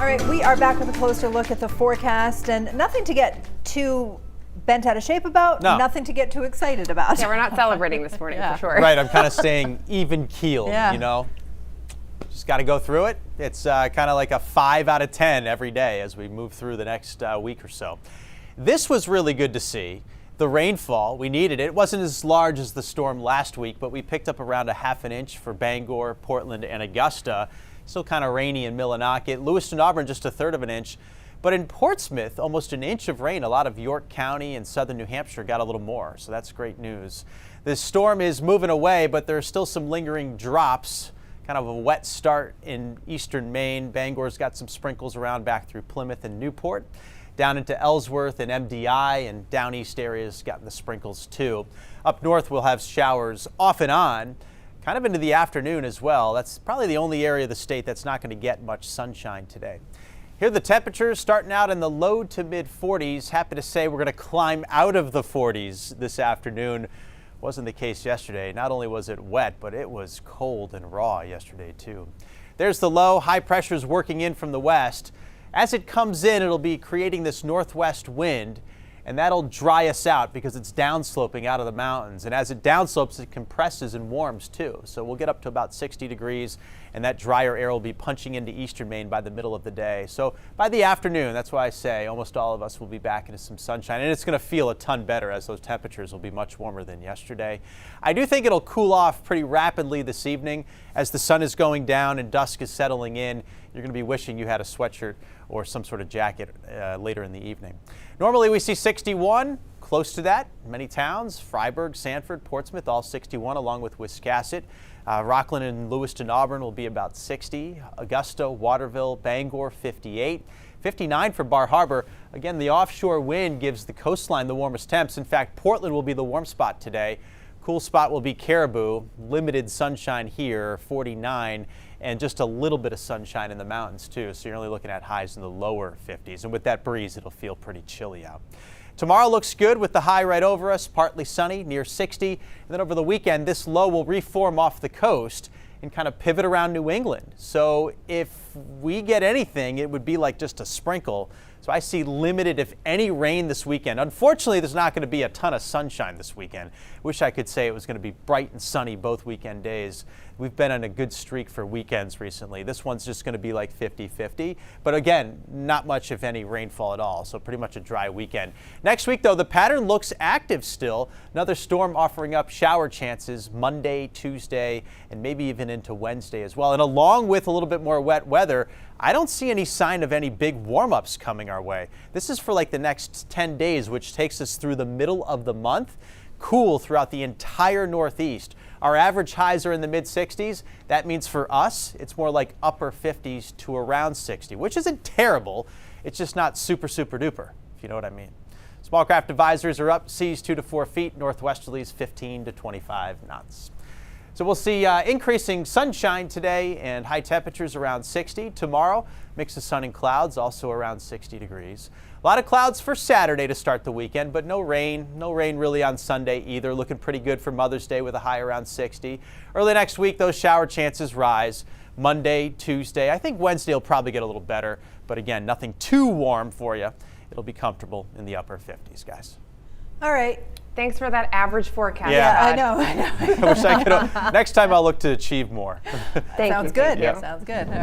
All right, we are back with a closer look at the forecast, and nothing to get too bent out of shape about, nothing to get too excited about. Yeah, we're not celebrating this morning for sure. Right, I'm kind of staying even keeled, Yeah. you know. Just got to go through it. It's kind of like a 5 out of 10 every day as we move through the next week or so. This was really good to see. The rainfall, we needed it. It wasn't as large as the storm last week, but we picked up around a ½ an inch for Bangor, Portland, and Augusta. Still kind of rainy in Millinocket. Lewiston, Auburn, just a third of an inch. But in Portsmouth, almost an inch of rain. A lot of York County and southern New Hampshire got a little more, so that's great news. This storm is moving away, but there are still some lingering drops. Kind of a wet start in eastern Maine. Bangor's got some sprinkles around back through Plymouth and Newport. Down into Ellsworth and MDI, and down east areas gotten the sprinkles too. Up north we'll have showers off and on, kind of into the afternoon as well. That's probably the only area of the state that's not going to get much sunshine today. Here are the temperatures starting out in the low to mid 40s. Happy to say we're going to climb out of the 40s this afternoon. Wasn't the case yesterday. Not only was it wet, but it was cold and raw yesterday too. There's the low. High pressure's working in from the west. As it comes in, it'll be creating this northwest wind, and that'll dry us out because it's downsloping out of the mountains. And as it downslopes, it compresses and warms too. So we'll get up to about 60 degrees, and that drier air will be punching into eastern Maine by the middle of the day. So by the afternoon, that's why I say almost all of us will be back into some sunshine, and it's going to feel a ton better as those temperatures will be much warmer than yesterday. I do think it'll cool off pretty rapidly this evening as the sun is going down and dusk is settling in. You're going to be wishing you had a sweatshirt or some sort of jacket later in the evening. Normally we see 61, close to that. Many towns, Freiburg, Sanford, Portsmouth, all 61, along with Wiscasset. Rockland and Lewiston, Auburn will be about 60. Augusta, Waterville, Bangor, 58. 59 for Bar Harbor. Again, the offshore wind gives the coastline the warmest temps. In fact, Portland will be the warm spot today. Cool spot will be Caribou. Limited sunshine here, 49, and just a little bit of sunshine in the mountains too. So you're only looking at highs in the lower 50s. And with that breeze, it'll feel pretty chilly out. Tomorrow looks good with the high right over us, partly sunny, near 60. And then over the weekend, this low will reform off the coast and kind of pivot around New England. So if we get anything, it would be like just a sprinkle. So I see limited, if any, rain this weekend. Unfortunately, there's not going to be a ton of sunshine this weekend. Wish I could say it was going to be bright and sunny both weekend days. We've been on a good streak for weekends recently. This one's just going to be like 50-50. But again, not much, if any, rainfall at all. So pretty much a dry weekend. Next week, though, the pattern looks active still. Another storm offering up shower chances Monday, Tuesday, and maybe even into Wednesday as well. And along with a little bit more wet weather, I don't see any sign of any big warm-ups coming our way. This is for like the next 10 days, which takes us through the middle of the month. Cool throughout the entire Northeast. Our average highs are in the mid-60s. That means for us, it's more like upper 50s to around 60, which isn't terrible. It's just not super, super duper, if you know what I mean. Small craft advisories are up, seas 2 to 4 feet, northwesterlies 15 to 25 knots. So we'll see increasing sunshine today and high temperatures around 60. Tomorrow, mix of sun and clouds, also around 60 degrees. A lot of clouds for Saturday to start the weekend, but no rain. No rain really on Sunday either. Looking pretty good for Mother's Day with a high around 60. Early next week, those shower chances rise. Monday, Tuesday. I think Wednesday will probably get a little better, but again, nothing too warm for you. It'll be comfortable in the upper 50s, guys. All right. Thanks for that average forecast. Yeah, I Todd. know. I wish I could. Next time I'll look to achieve more. Sounds good. Thank you. Sounds good. All right.